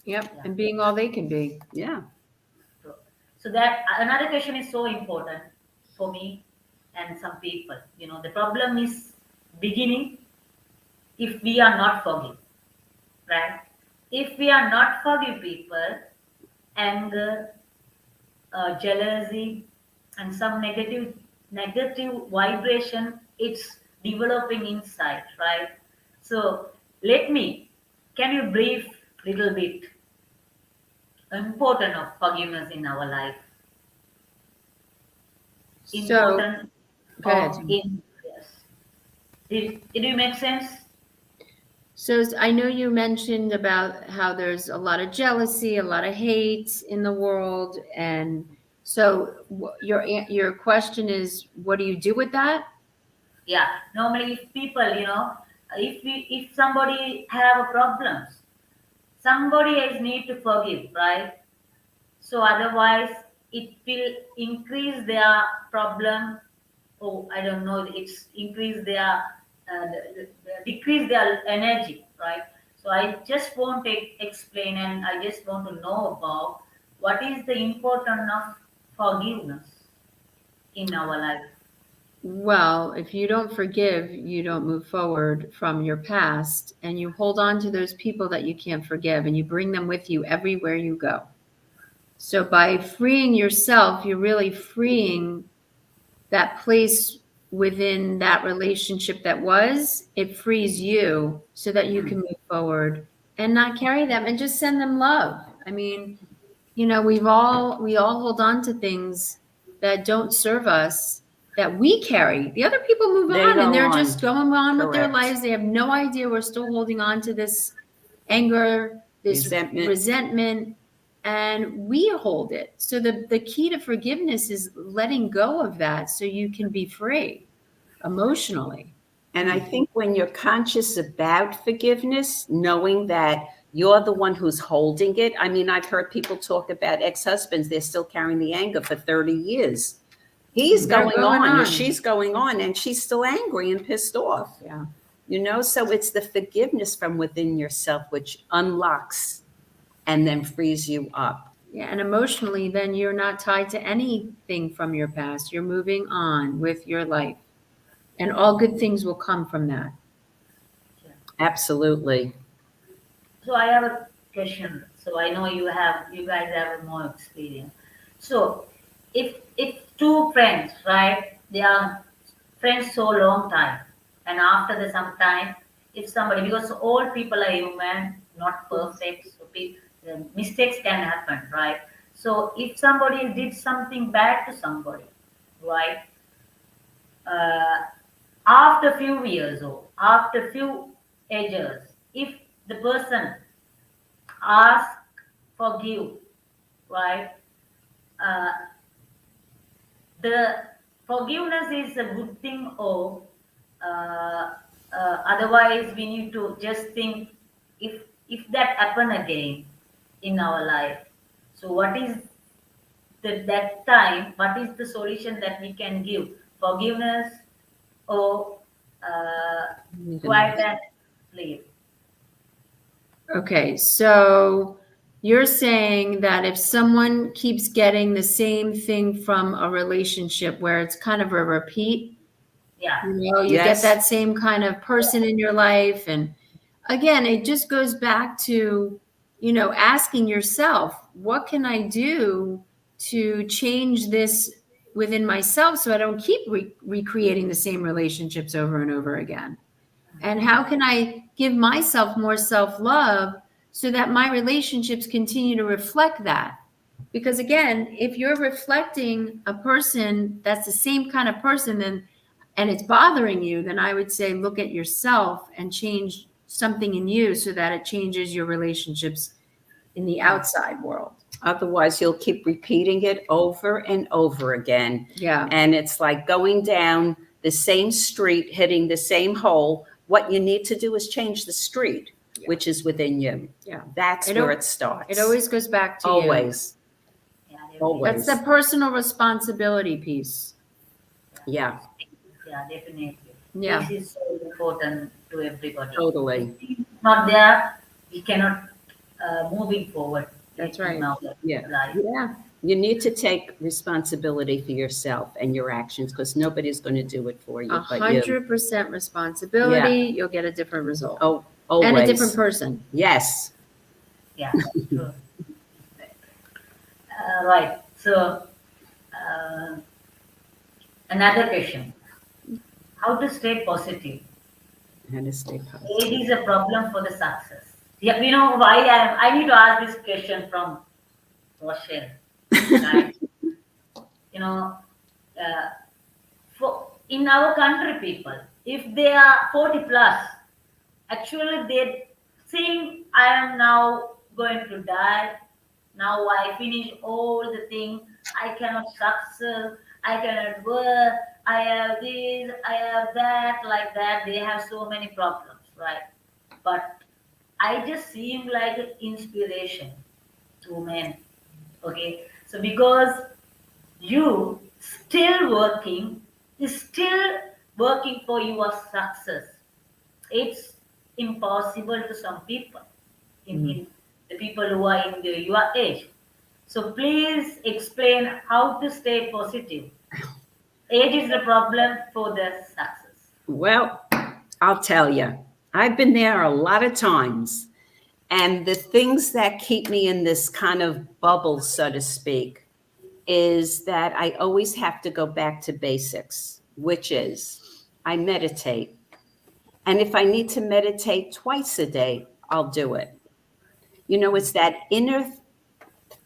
Yep. And being all they can be. Yeah. So that another question is so important for me and some people. The problem is beginning if we are not forgive, right? If we are not forgive people, anger, jealousy, and some negative vibration, it's developing inside, right? So can you brief little bit important of forgiveness in our life? So, Important go ahead. of in yes. Did it make sense? So I know you mentioned about how there's a lot of jealousy, a lot of hate in the world, and so your question is, what do you do with that? Yeah. Normally, if people, if somebody have a problems, somebody else need to forgive, right? So otherwise it will increase their problem. Oh, I don't know, it's increase their decrease their energy, right? So I just want to explain, and I just want to know about what is the importance of forgiveness in our life. Well, if you don't forgive, you don't move forward from your past, and you hold on to those people that you can't forgive, and you bring them with you everywhere you go. So by freeing yourself, you're really freeing that place within that relationship that was. It frees you so that you can move forward and not carry them and just send them love. I mean, we all hold on to things that don't serve us, that we carry. The other people move They on and go they're on. just going on with their Correct. lives. They have no idea we're still holding on to this anger, this resentment, and we hold it. So the key to forgiveness is letting go of that so you can be free emotionally. And I think when you're conscious about forgiveness, knowing that you're the one who's holding it. I mean, I've heard people talk about ex-husbands, they're still carrying the anger for 30 years. He's They're going going on, or on. she's going on, and she's still angry and pissed off. Yeah. So it's the forgiveness from within yourself which unlocks and then frees you up. Yeah, and emotionally, then you're not tied to anything from your past. You're moving on with your life, and all good things will come from that. Absolutely. So I have a question. So I know you guys have more experience. So if two friends, right, they are friends so long time, and after the some time, if somebody, because all people are human, not perfect, so mistakes can happen, right? So if somebody did something bad to somebody, right, uh, after few years or after few ages, if the person ask forgive, right, uh, the forgiveness is a good thing, or uh, otherwise we need to just think, if that happen again in our life, so what is that time, what is the solution that we can give? Forgiveness or quiet and leave? Okay, so you're saying that if someone keeps getting the same thing from a relationship where it's kind of a repeat, Yeah, you get Yes. that same kind of person in your life. And again, it just goes back to, asking yourself, what can I do to change this within myself so I don't keep recreating the same relationships over and over again? And how can I give myself more self-love so that my relationships continue to reflect that? Because again, if you're reflecting a person that's the same kind of person, and it's bothering you, then I would say look at yourself and change something in you so that it changes your relationships in the outside world. Otherwise, you'll keep repeating it over and over again. Yeah. And it's like going down the same street, hitting the same hole. What you need to do is change the street, which is within you. Yeah. That's where it starts. It always goes back to you. Always. yeah, Always. That's the personal responsibility piece. Yeah. Yeah, definitely. Yeah. This is so important to everybody. Totally. If it's not there, we cannot moving forward. That's right. in our Yeah. life. Yeah. You need to take responsibility for yourself and your actions because nobody's going to do it for you but you. 100% responsibility. You'll get a different result. Oh, always. And a different person. Yes. Yeah, true. Right. So, another question: how to stay positive? How to stay positive. Age is a problem for the success. Yeah, you know why I need to ask this question from Rochelle. Right? You know, for in our country, people, if they are 40 plus, actually they think I am now going to die. Now I finish all the things. I cannot success. I cannot work. I have this. I have that. Like that, they have so many problems, right? But I just seem like an inspiration to men. Okay, so because you still working for your success. It's impossible to some people in the people who are in your age. So please explain how to stay positive. Age is the problem for the success. Well, I'll tell you, I've been there a lot of times. And the things that keep me in this kind of bubble, so to speak, is that I always have to go back to basics, which is I meditate. And if I need to meditate twice a day, I'll do it. It's that inner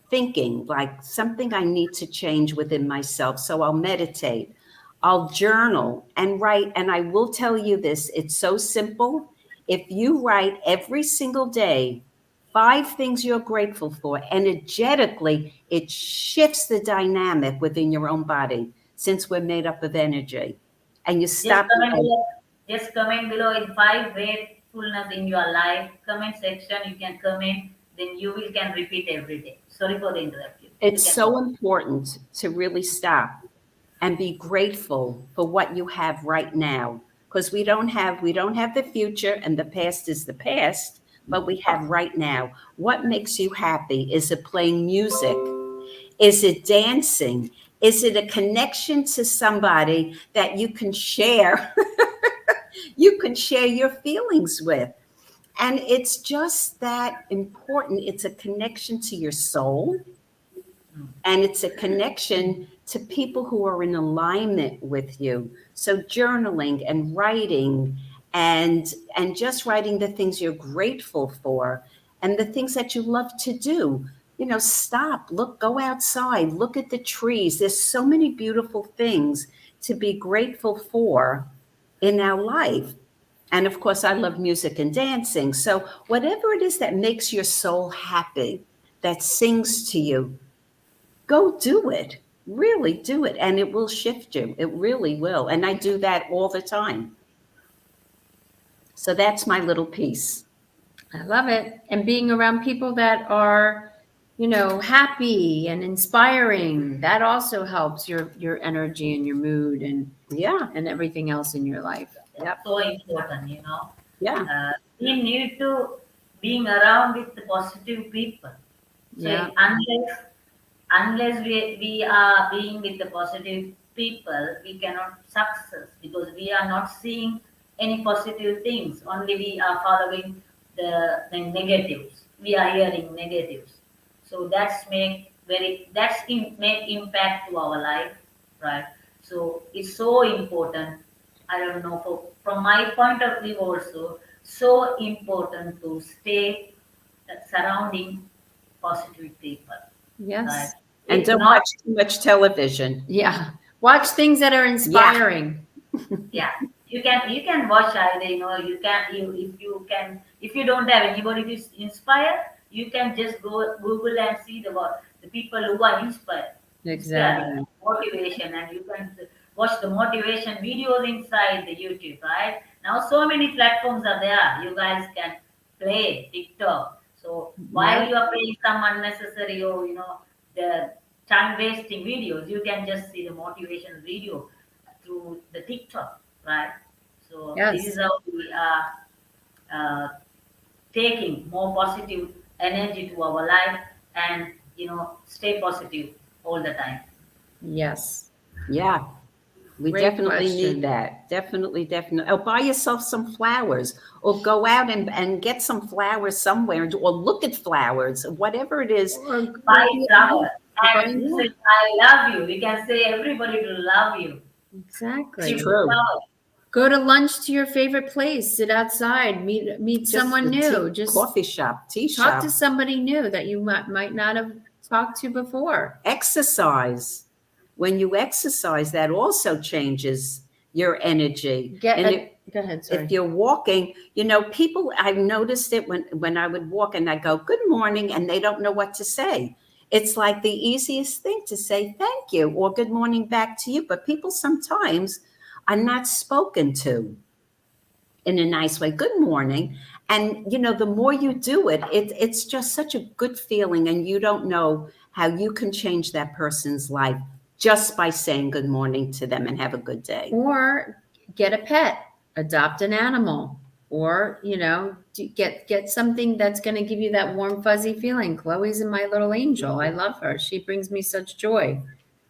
thinking, like something I need to change within myself. So I'll meditate, I'll journal and write. And I will tell you this, it's so simple. If you write every single day 5 things you're grateful for, energetically, it shifts the dynamic within your own body since we're made up of energy. And you Just stop. comment below. Just comment below in 5 gratefulness in your life. Comment section. You can comment. Then you will can repeat every day. Sorry for the interruption. It's so important to really stop and be grateful for what you have right now, because we don't have the future, and the past is the past, but we have right now. What makes you happy? Is it playing music? Is it dancing? Is it a connection to somebody that you can share you can share your feelings with? And it's just that important. It's a connection to your soul, and it's a connection to people who are in alignment with you. So journaling and writing and just writing the things you're grateful for and the things that you love to do. Stop, look, go outside, look at the trees. There's so many beautiful things to be grateful for in our life. And of course, I love music and dancing. So whatever it is that makes your soul happy, that sings to you, go do it. Really do it. And it will shift you. It really will. And I do that all the time. So that's my little piece. I love it. And being around people that are, happy and inspiring, that also helps your energy and your mood Yeah. and everything else in your life. Yep. So important, Yeah. We need to being around with the positive people. So Yeah. unless we are being with the positive people, we cannot success because we are not seeing any positive things. Only we are following the negatives. We are hearing negatives. So make impact to our life, right? So it's so important. I don't know, from my point of view also, so important to stay surrounding positive people, Yes. right? And It's don't not, watch too much television. Yeah. Watch things that are inspiring. yeah. You can watch either, if you don't have anybody to inspire, you can just go Google and see the people who are inspired. Exactly. Motivation, and you can watch the motivation videos inside the YouTube, right? Now so many platforms are there. You guys can play TikTok. So while Yeah. you are playing some unnecessary or the time wasting videos, you can just see the motivation video through the TikTok, right? So this is Yes. how we are uh, taking more positive energy to our life, and stay positive all the time. Yes. Yeah. We Great definitely question. need that. Definitely, definitely. Or buy yourself some flowers, or go out and get some flowers somewhere, or look at flowers, whatever it is. Or By be flower. buy And more. say, I love you. We can say everybody will love you. It's Exactly. Through true. flower. Go to lunch to your favorite place. Sit outside. Meet Just someone the new. Just coffee shop, tea talk to shop, somebody new that you might not have talked to before. exercise. When you exercise, that also changes your energy. And Go ahead. if Sorry. you're walking, people, I've noticed it when I would walk and I go, good morning, and they don't know what to say. It's like the easiest thing to say thank you or good morning back to you. But people sometimes are not spoken to in a nice way. Good morning. And the more you do it, it's just such a good feeling, and you don't know how you can change that person's life just by saying good morning to them and have a good day. Or get a pet, adopt an animal, or get something that's going to give you that warm fuzzy feeling. Chloe's my little angel. I love her. She brings me such joy.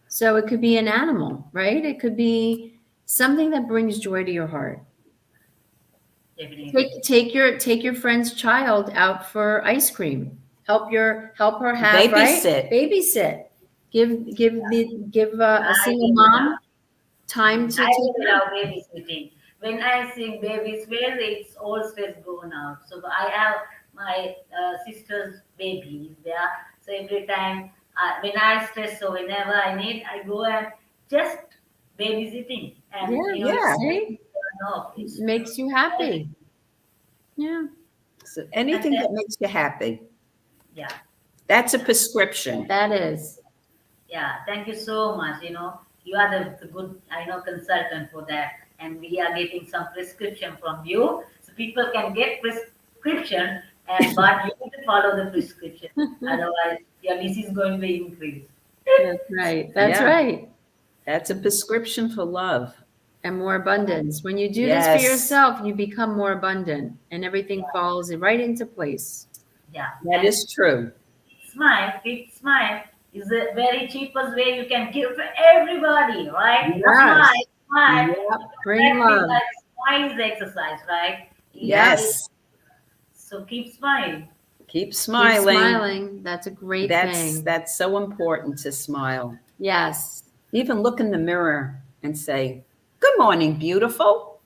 So it could be an animal, right? It could be something that brings joy to your heart. Definitely. Take your friend's child out for ice cream. Help her have Babysit. Babysit. Give a I single really mom time to I take really care. love babysitting. When I see babies well, it's all stress gone out. So I have my sister's babies there. So every time when I stress or whenever I need, I go and just babysitting. And Yeah, it's Yeah. see? no, it's Makes you happy. Yeah, So and anything then, that makes you happy, yeah, that's a prescription. that is. yeah. Thank you so much. You are the good consultant for that, and we are getting some prescription from you, so people can get prescription, and but you need to follow the prescription. Otherwise, your disease is going to increase. That's right. That's Yeah. right. That's a prescription for love. And more abundance. When you do this for Yes. yourself, you become more abundant and everything falls right into place. Yeah, That and is true. Smile is the very cheapest way you can give to everybody, right? Yes. Smile. Yep. Bring Practice love. like smile is exercise, right? Yes. So keep smiling. Keep Keep smiling. smiling. That's a great thing. That's so important to smile. Yes. Even look in the mirror and say, "Good morning, beautiful."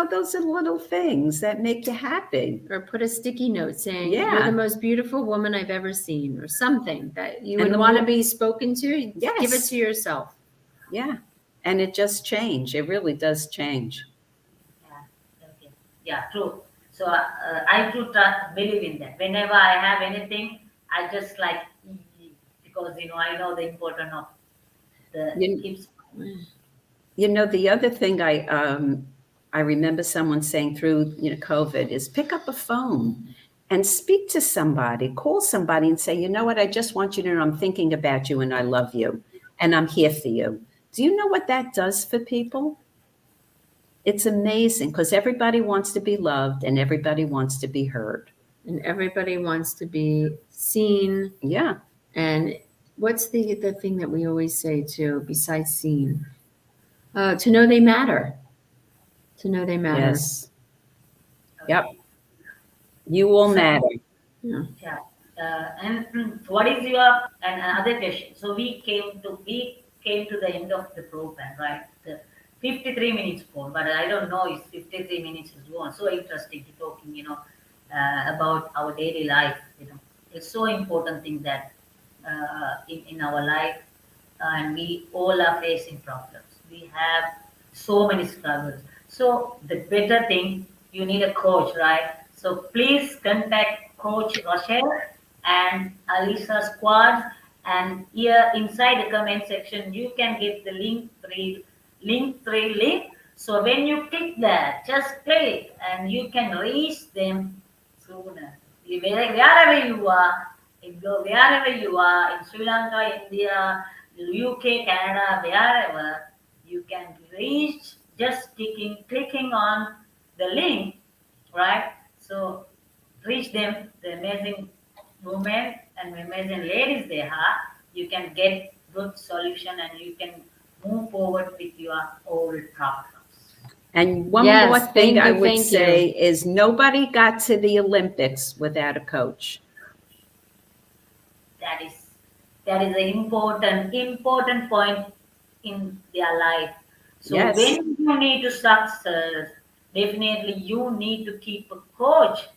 Those are little things that make you happy. Or put a sticky note saying, Yeah. "You're the most beautiful woman I've ever seen," or something that you And would the want to more- be spoken to. Yes. Give it to yourself. Yeah. And it just change. It really does change. Yeah, okay. Yeah, true. So I do believe in that. Whenever I have anything, I just like because I know the importance of the You, keeps. the other thing I remember someone saying through COVID is pick up a phone and speak to somebody, call somebody and say, you know what, I just want you to know I'm thinking about you and I love you and I'm here for you. Do you know what that does for people? It's amazing because everybody wants to be loved and everybody wants to be heard. And everybody wants to be seen. Yeah. And what's the thing that we always say too, besides seen? To know they matter. To know they matter. Yes. Yep. You will matter. Yeah. Yeah. And what is your and another question? So we came to the end of the program, right? The 53 minutes for, but I don't know if 53 minutes is gone. So interesting to talking, about our daily life. It's so important thing that in our life, and we all are facing problems. We have so many struggles. So the better thing, you need a coach, right? So please contact Coach Rochelle and Alisha Schwartz. And here inside the comment section, you can get the link. So when you click that, just click and you can reach them sooner. Wherever you are, wherever you are, in Sri Lanka, India, UK, Canada, wherever, you can reach just clicking on the link, right? So reach them, the amazing women and amazing ladies they are. You can get good solution and you can move forward with your old problems. And one Yes, more thing thank I you, would thank say is nobody got to the Olympics without a coach. That is an important point in their life. So Yes. when you need to success, definitely you need to keep a coach.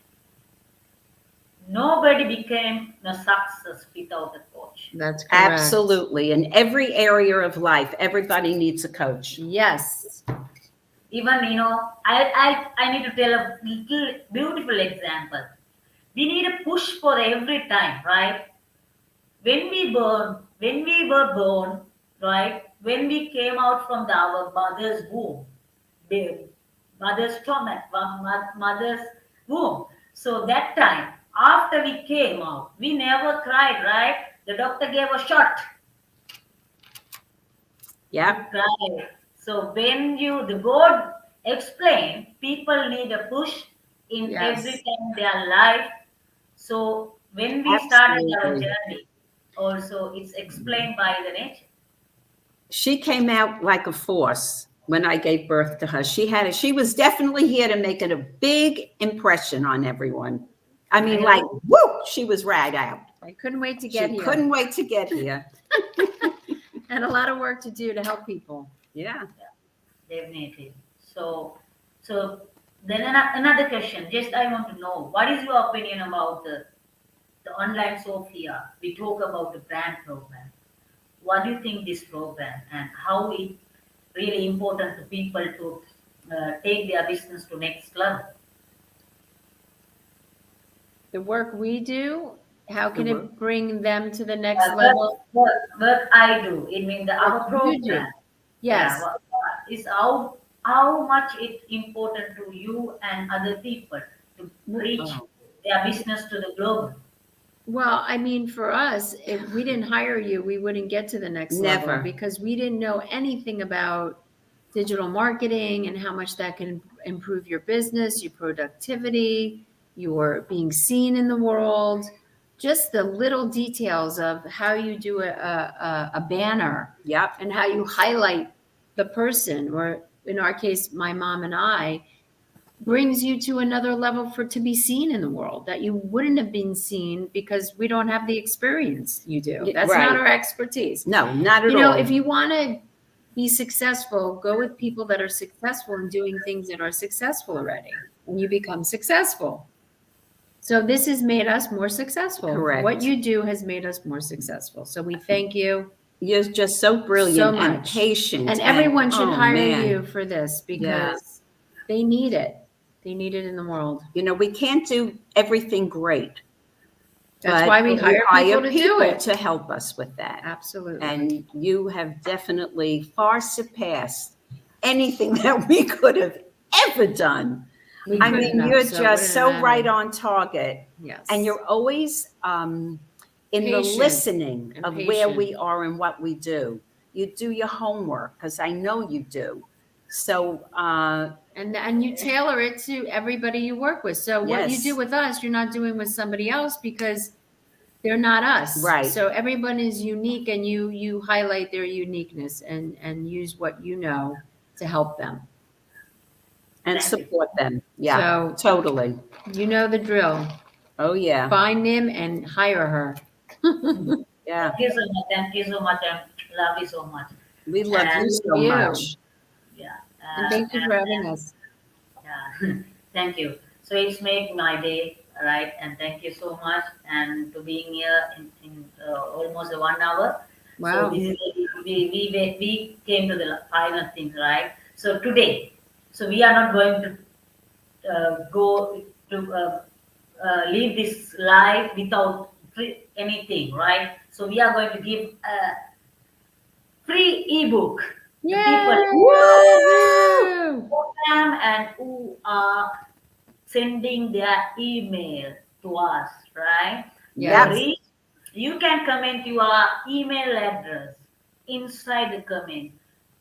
Nobody became a success without a coach. That's correct. Absolutely. In every area of life, everybody needs a coach. Yes. Even I need to tell a little beautiful example. We need a push for every time, right? When we were born, right? When we came out from our mother's womb, the mother's stomach, mother's womb. So that time, after we came out, we never cried, right? The doctor gave a shot to Yep. cry. So when the board explain, people need a push in every Yes. time their life. So when we started our Absolutely. journey, also it's explained by the nature. She came out like a force when I gave birth to her. She was definitely here to make it a big impression on everyone. I mean, like, whoop, she was right out. I couldn't wait to get She here. couldn't wait to get here. And a lot of work to do to help people. Yeah. Definitely. So then another question. Just I want to know what is your opinion about the online Sophia? We talk about the brand program. What do you think this program and how it really important to people to take their business to next level? The work we do, how can The it work. bring them to the next What, level? what I do, it means the our What you do. program. Yeah, Yes. is how much it's important to you and other people to reach Oh, their business to the global. Well, I mean, for us, if we didn't hire you, we wouldn't get to the next level never. because we didn't know anything about digital marketing and how much that can improve your business, your productivity, your being seen in the world, just the little details of how you do a banner Yep. and how you highlight the person, or in our case, my mom and I, brings you to another level for to be seen in the world that you wouldn't have been seen because we don't have the experience you do. That's Right. not our expertise. No, not at You know, all. if you want to be successful, go with people that are successful in doing things that are successful already, and you become successful. So this has made us more successful. Correct. What you do has made us more successful. So we thank you You're just so brilliant so and much. patient. And everyone should oh, hire man. you for this because they need it. They need it in the world. You know, we can't do everything great. That's but why we hire people to do it. to help us with that. Absolutely. And you have definitely far surpassed anything that we could have ever done. We I couldn't mean, have, you're so it just wouldn't so have right mattered. on target. Yes. And you're always in the Patient listening and of where patient. we are and what we do. You do your homework, because I know you do. So, And you tailor it to everybody you work with. So what you Yes. do with us, you're not doing with somebody else because they're not us. Right. So everyone is unique, and you highlight their uniqueness and use what you know to help them. and Thank you. support them. Yeah, So totally. you know the drill. Oh, yeah. Find him and hire her. Yeah. Thank you so much. Thank you so much. And love you so much. We love you And- so You. much. Yeah. And thank you for having us. Yeah. Thank you. So it's made my day, right? And thank you so much. And to being here in almost 1 hour. Wow. So this is, we came to the final thing, right? So today, so we are not going to go to leave this life without anything, right? So we are going to give a free ebook to people Yay! program and who are sending their email to us, right? Yes. Read. You can comment your email address inside the comment.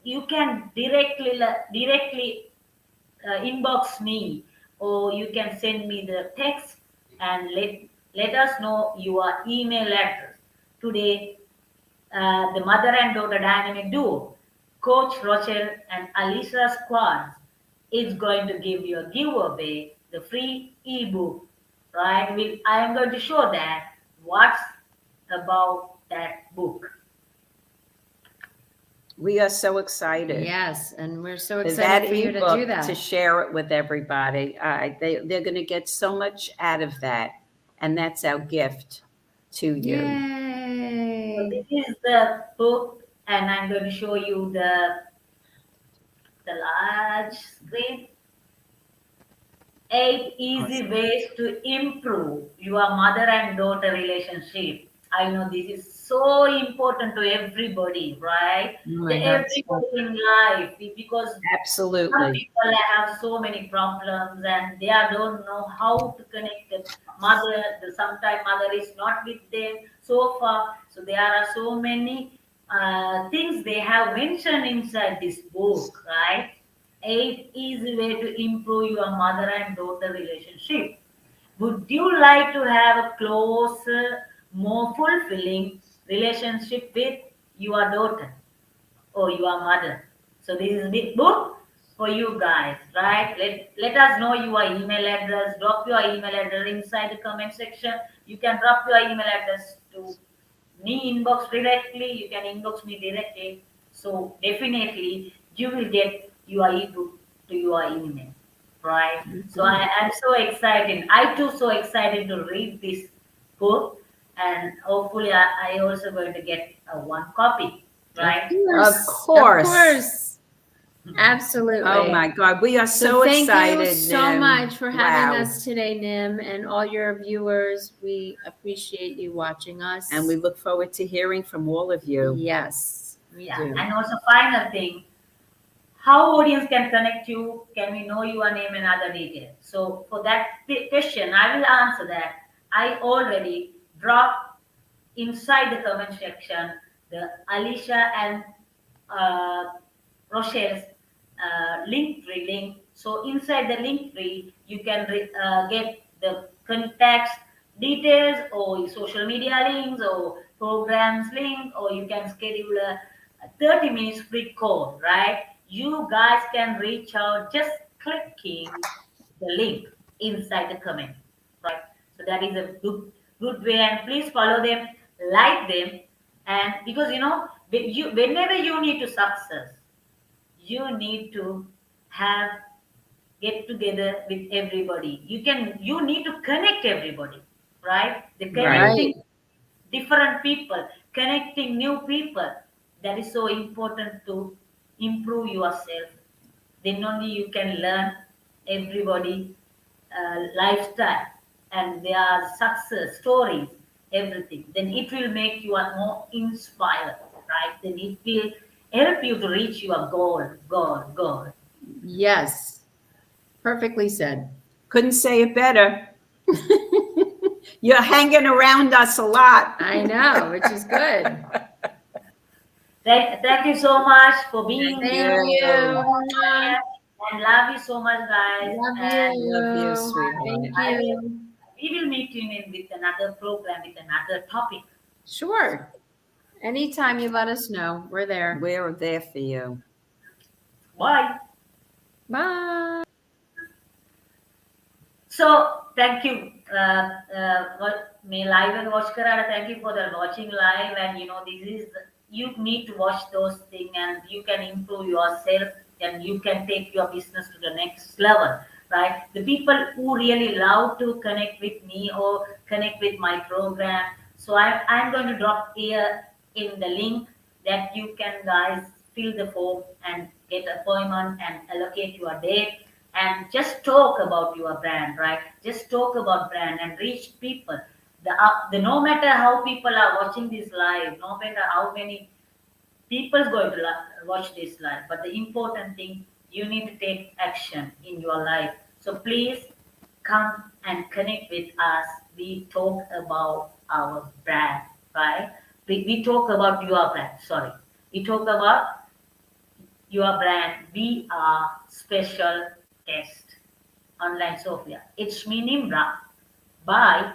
You can directly inbox me, or you can send me the text and let us know your email address. Today, the mother and daughter dynamic duo, Coach Rochelle and Alisha Schwartz, is going to give you a giveaway, the free ebook. Right? I am going to show that what's about that book. We are so excited. Yes, and we're so For excited that for you to ebook do that. to share it with everybody. They're going to get so much out of that. And that's our gift to you. So Yay! this is the book, and I'm going to show you the large screen. 8 easy ways to improve your mother and daughter relationship. I know this is so important to everybody, right? Oh The my God. everybody in life, because some Absolutely. people have so many problems and they are don't know how to connect the mother. The sometime mother is not with them so far. So there are so many things they have mentioned inside this book, right? 8 easy way to improve your mother and daughter relationship. Would you like to have a closer, more fulfilling relationship with your daughter or your mother? So this is a big book for you guys, right? Let us know your email address. Drop your email address inside the comment section. You can drop your email address to me inbox directly. You can inbox me directly. So definitely you will get your ebook to your email, right? So Mhm. I am so excited. I too so excited to read this book, and hopefully I also going to get one copy, Of right? Of course. Of course. course. Oh my Absolutely. God. We are So so thank you excited, so Nim. much for having Wow. us today, Nim, and all your viewers. We appreciate you watching And we us. look forward to hearing from all of you. Yes, we Yeah, do. and also final thing, how audience can connect you? Can we know your name and other details? So for that question, I will answer that. I already dropped inside the comment section the Alicia and uh, Rochelle's link tree link. So inside the link tree, you can get the contacts details or social media links or programs link, or you can schedule a 30 minutes free call, right? You guys can reach out just clicking the link inside the comment, right? So that is a good way, and please follow them, like them, and because whenever you need to success, you need to have get together with everybody. You need to connect everybody, right? The Right. connecting Right. different people, connecting new people. That is so important to improve yourself. Then only you can learn everybody lifestyle and their success stories, everything. Then it will make you a more inspired, right? Then it will help you to reach your goal. Yes. Perfectly said. Couldn't say it better. You're hanging around us a lot. I know, which is good. Thank you so much for being Thank here. You. you. Mwah. And love you so much, guys. Love And Love you, you. sweetheart. Thank I will, you. we will meet you in with another program with another topic. Sure. Anytime you let us know, we're there. We're there for you. Bye. Bye. So thank you. What me live and watch karada. Thank you for the watching live. And this is you need to watch those things, and you can improve yourself, and you can take your business to the next level. Right? The people who really love to connect with me or connect with my program. So I'm going to drop here in the link that you can guys fill the form and get appointment and allocate your date and just talk about your brand, right? Just talk about brand and reach people. The no matter how people are watching this live, no matter how many people is going to watch this live, but the important thing, you need to take action in your life. So please come and connect with us. We talk about our brand, right? We talk about your brand. Sorry, we talk about your brand. We are special guest online Sophia. It's me Nimra. Bye.